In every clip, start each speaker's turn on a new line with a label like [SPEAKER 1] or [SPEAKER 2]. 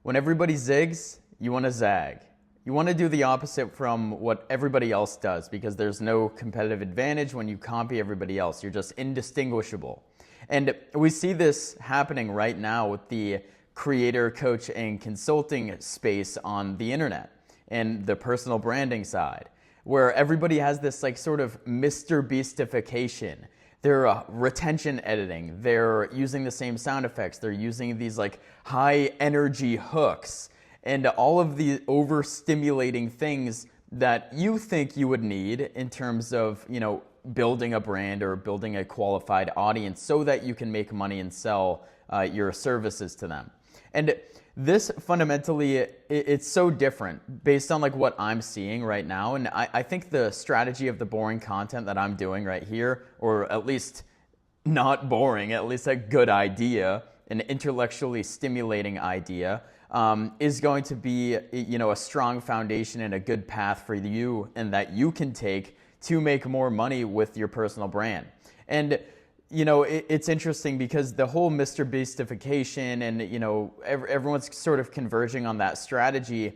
[SPEAKER 1] When everybody zigs, you want to zag. You want to do the opposite from what everybody else does because there's no competitive advantage when you copy everybody else. You're just indistinguishable. And we see this happening right now with the creator, coach, and consulting space on the internet and the personal branding side, where everybody has this like sort of Mr. Beastification. They're retention editing. They're using the same sound effects. They're using these like high energy hooks and all of the overstimulating things that you think you would need in terms of, building a brand or building a qualified audience so that you can make money and sell your services to them. And this fundamentally, it's so different based on like what I'm seeing right now. And I think the strategy of the boring content that I'm doing right here, or at least not boring, at least a good idea, an intellectually stimulating idea, is going to be, a strong foundation and a good path for you and that you can take to make more money with your personal brand. And it's interesting because the whole Mr. Beastification and, everyone's sort of converging on that strategy.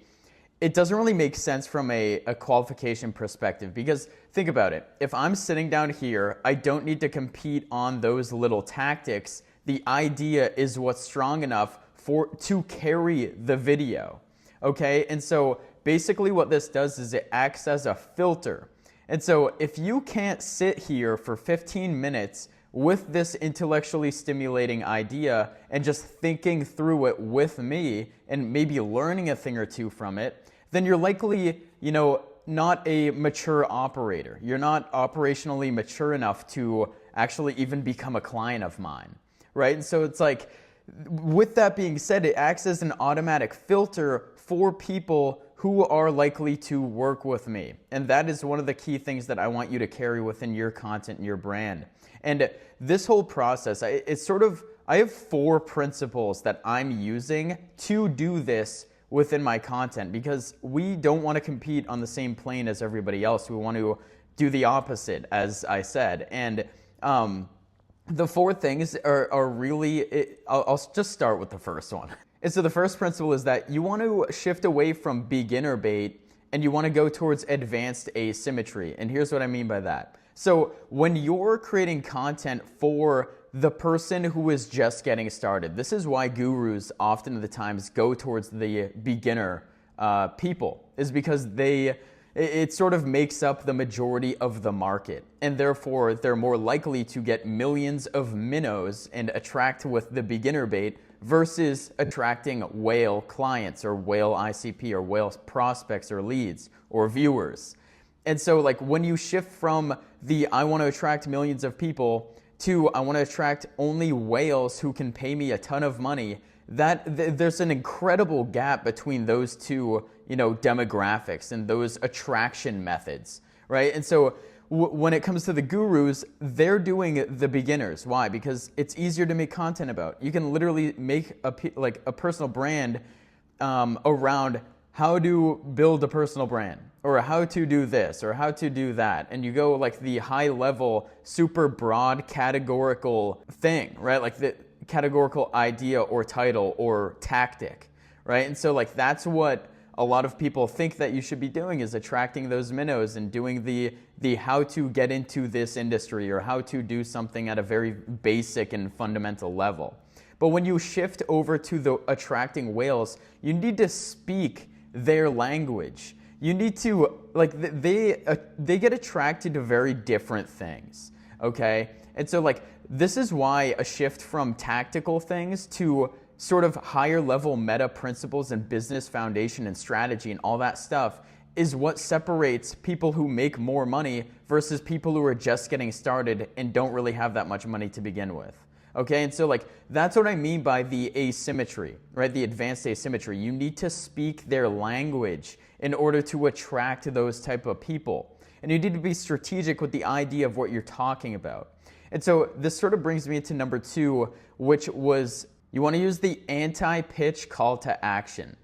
[SPEAKER 1] It doesn't really make sense from a qualification perspective because think about it. If I'm sitting down here, I don't need to compete on those little tactics. The idea is what's strong enough to carry the video, okay? And so basically what this does is it acts as a filter. And so if you can't sit here for 15 minutes with this intellectually stimulating idea and just thinking through it with me and maybe learning a thing or two from it, then you're likely, not a mature operator. You're not operationally mature enough to actually even become a client of mine, right? And so it's like, with that being said, it acts as an automatic filter for people who are likely to work with me. And that is one of the key things that I want you to carry within your content and your brand. And this whole process, I have 4 principles that I'm using to do this within my content because we don't want to compete on the same plane as everybody else. We want to do the opposite, as I said. And the 4 things are really, I'll just start with the first one. And so the first principle is that you want to shift away from beginner bait and you want to go towards advanced asymmetry. And here's what I mean by that. So when you're creating content for the person who is just getting started, this is why gurus often of the times go towards the beginner people, is because it sort of makes up the majority of the market. And therefore, they're more likely to get millions of minnows and attract with the beginner bait versus attracting whale clients or whale ICP or whale prospects or leads or viewers. And so like when you shift from the I want to attract millions of people to I want to attract only whales who can pay me a ton of money, there's an incredible gap between those two, demographics and those attraction methods, right? And so when it comes to the gurus, they're doing the beginners. Why? Because it's easier to make content about. You can literally make a personal brand around how to build a personal brand or how to do this or how to do that. And you go like the high level, super broad categorical thing, right? Like the categorical idea or title or tactic, right? And so like that's what a lot of people think that you should be doing, is attracting those minnows and doing the how to get into this industry or how to do something at a very basic and fundamental level. But when you shift over to the attracting whales, you need to speak their language. You need to, they get attracted to very different things, okay? And so this is why a shift from tactical things to sort of higher level meta principles and business foundation and strategy and all that stuff is what separates people who make more money versus people who are just getting started and don't really have that much money to begin with. Okay, and so that's what I mean by the asymmetry, right? The advanced asymmetry. You need to speak their language in order to attract those type of people. And you need to be strategic with the idea of what you're talking about. And so this sort of brings me to number 2, which was you want to use the anti-pitch call to action.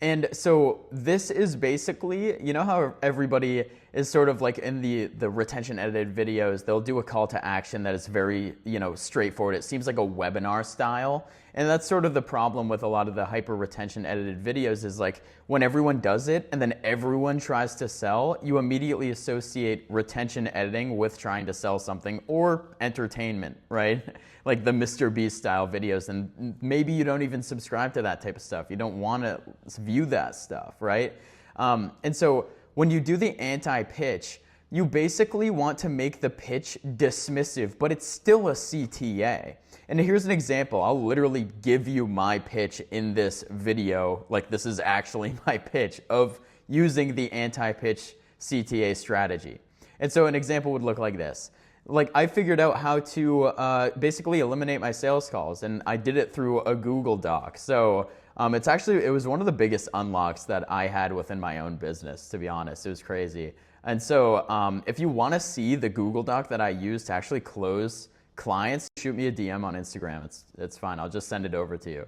[SPEAKER 1] And so this is basically, you know how everybody is sort of like in the retention edited videos, they'll do a call to action that is very, straightforward. It seems like a webinar style. And that's sort of the problem with a lot of the hyper retention edited videos is like when everyone does it and then everyone tries to sell, you immediately associate retention editing with trying to sell something or entertainment, right? Like the Mr. Beast style videos. And maybe you don't even subscribe to that type of stuff. You don't want to view that stuff, right? And so when you do the anti-pitch, you basically want to make the pitch dismissive, but it's still a CTA. And here's an example. I'll literally give you my pitch in this video. Like this is actually my pitch of using the anti-pitch CTA strategy. And so an example would look like this. Like I figured out how to basically eliminate my sales calls, and I did it through a Google Doc. So it was one of the biggest unlocks that I had within my own business, to be honest. It was crazy. And so if you want to see the Google Doc that I use to actually close clients, shoot me a DM on Instagram. It's fine. I'll just send it over to you.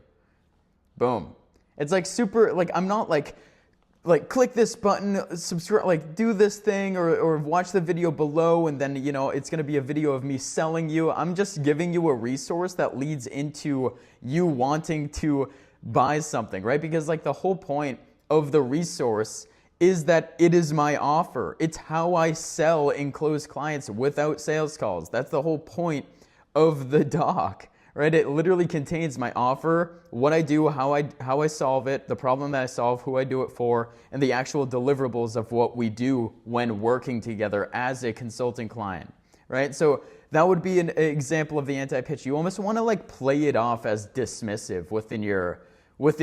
[SPEAKER 1] Boom. It's like super, like I'm not like click this button, subscribe, like do this thing or watch the video below and then, it's going to be a video of me selling you. I'm just giving you a resource that leads into you wanting to buy something, right? Because like the whole point of the resource is that it is my offer. It's how I sell and close clients without sales calls. That's the whole point of the doc, right? It literally contains my offer, what I do, how I solve it, the problem that I solve, who I do it for, and the actual deliverables of what we do when working together as a consulting client, right? So that would be an example of the anti-pitch. You almost want to like play it off as dismissive within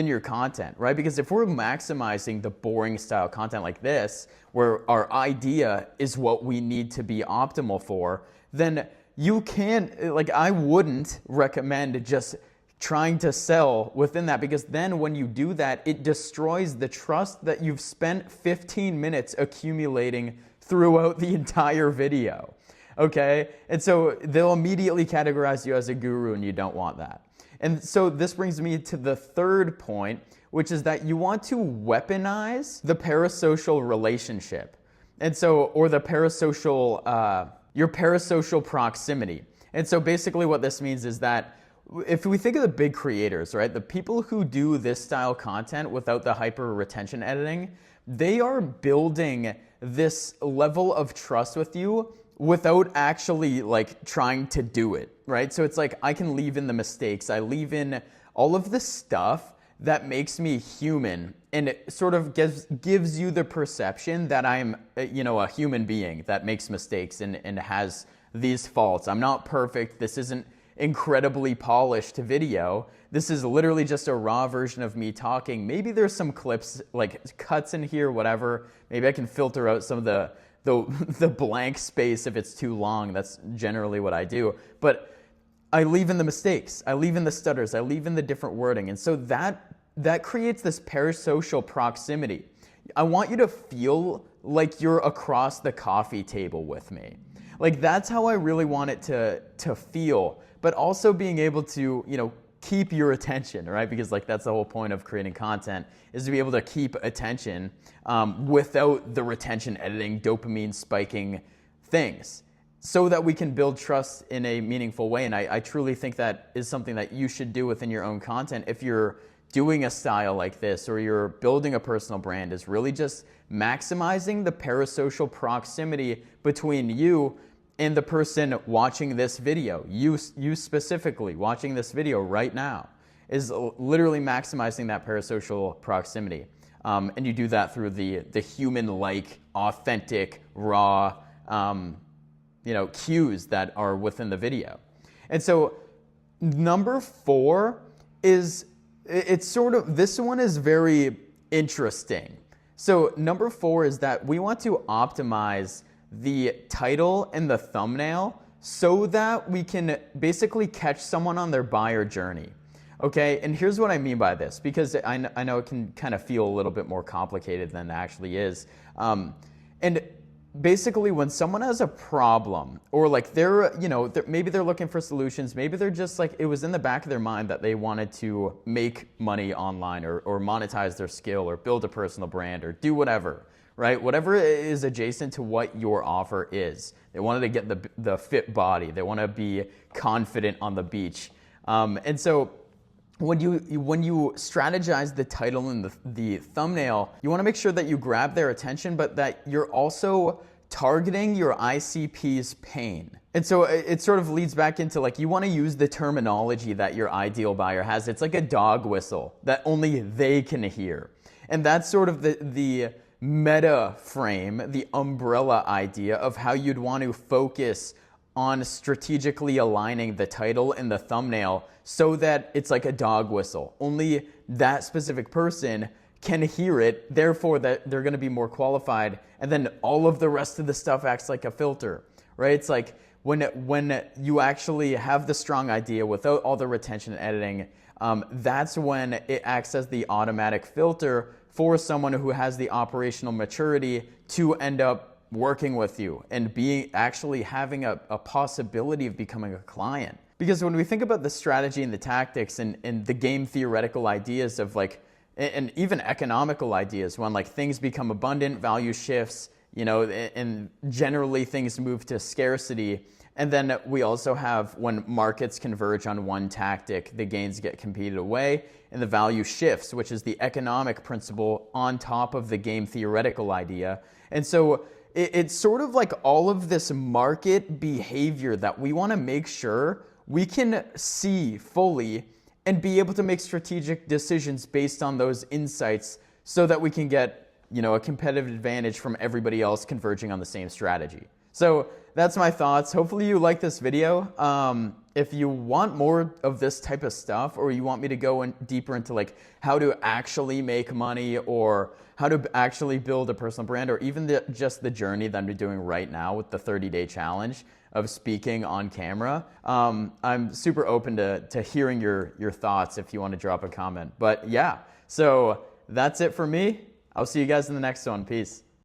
[SPEAKER 1] your content, right? Because if we're maximizing the boring style content like this, where our idea is what we need to be optimal for, then you can, like I wouldn't recommend just trying to sell within that, because then when you do that, it destroys the trust that you've spent 15 minutes accumulating throughout the entire video, okay? And so they'll immediately categorize you as a guru, and you don't want that. And so this brings me to the third point, which is that you want to weaponize the parasocial relationship. And so, or the parasocial, your parasocial proximity. And so basically what this means is that if we think of the big creators, right, the people who do this style content without the hyper retention editing, they are building this level of trust with you without actually like trying to do it, right? So it's like I can leave in the mistakes. I leave in all of the stuff that makes me human, and it sort of gives you the perception that I'm, a human being that makes mistakes and has these faults. I'm not perfect. This isn't incredibly polished video. This is literally just a raw version of me talking. Maybe there's some clips, like cuts in here, whatever. Maybe I can filter out some of the blank space if it's too long. That's generally what I do. But I leave in the mistakes. I leave in the stutters. I leave in the different wording. And so that creates this parasocial proximity. I want you to feel like you're across the coffee table with me. Like that's how I really want it to feel, but also being able to, keep your attention, right? Because like that's the whole point of creating content, is to be able to keep attention without the retention editing, dopamine spiking things, so that we can build trust in a meaningful way. And I truly think that is something that you should do within your own content. If you're doing a style like this, or you're building a personal brand, is really just maximizing the parasocial proximity between you and the person watching this video. You specifically watching this video right now is literally maximizing that parasocial proximity. And you do that through the human-like, authentic, raw, cues that are within the video. And so number 4 is, it's sort of, this one is very interesting. So number 4 is that we want to optimize the title and the thumbnail so that we can basically catch someone on their buyer journey. Okay, and here's what I mean by this, because I know it can kind of feel a little bit more complicated than it actually is. And basically when someone has a problem, or like maybe they're looking for solutions, maybe they're just like, it was in the back of their mind that they wanted to make money online or monetize their skill or build a personal brand or do whatever, right? Whatever is adjacent to what your offer is. They wanted to get the fit body. They want to be confident on the beach. And so when you strategize the title and the thumbnail, you want to make sure that you grab their attention, but that you're also targeting your ICP's pain. And so it sort of leads back into like, you want to use the terminology that your ideal buyer has. It's like a dog whistle that only they can hear. And that's sort of the meta frame, the umbrella idea of how you'd want to focus on strategically aligning the title and the thumbnail so that it's like a dog whistle. Only that specific person can hear it, therefore that they're going to be more qualified, and then all of the rest of the stuff acts like a filter, right? It's like when you actually have the strong idea without all the retention and editing, that's when it acts as the automatic filter for someone who has the operational maturity to end up working with you and actually having a possibility of becoming a client. Because when we think about the strategy and the tactics and the game theoretical ideas of like, and even economical ideas, when like things become abundant, value shifts, you know, and generally things move to scarcity. And then we also have when markets converge on one tactic, the gains get competed away and the value shifts, which is the economic principle on top of the game theoretical idea. And so it's sort of like all of this market behavior that we want to make sure we can see fully and be able to make strategic decisions based on those insights so that we can get, you know, a competitive advantage from everybody else converging on the same strategy. So that's my thoughts. Hopefully you like this video. If you want more of this type of stuff, or you want me to go deeper into like how to actually make money or how to actually build a personal brand, or even just the journey that I'm doing right now with the 30-day challenge of speaking on camera, I'm super open to hearing your thoughts if you want to drop a comment. But yeah, so that's it for me. I'll see you guys in the next one. Peace.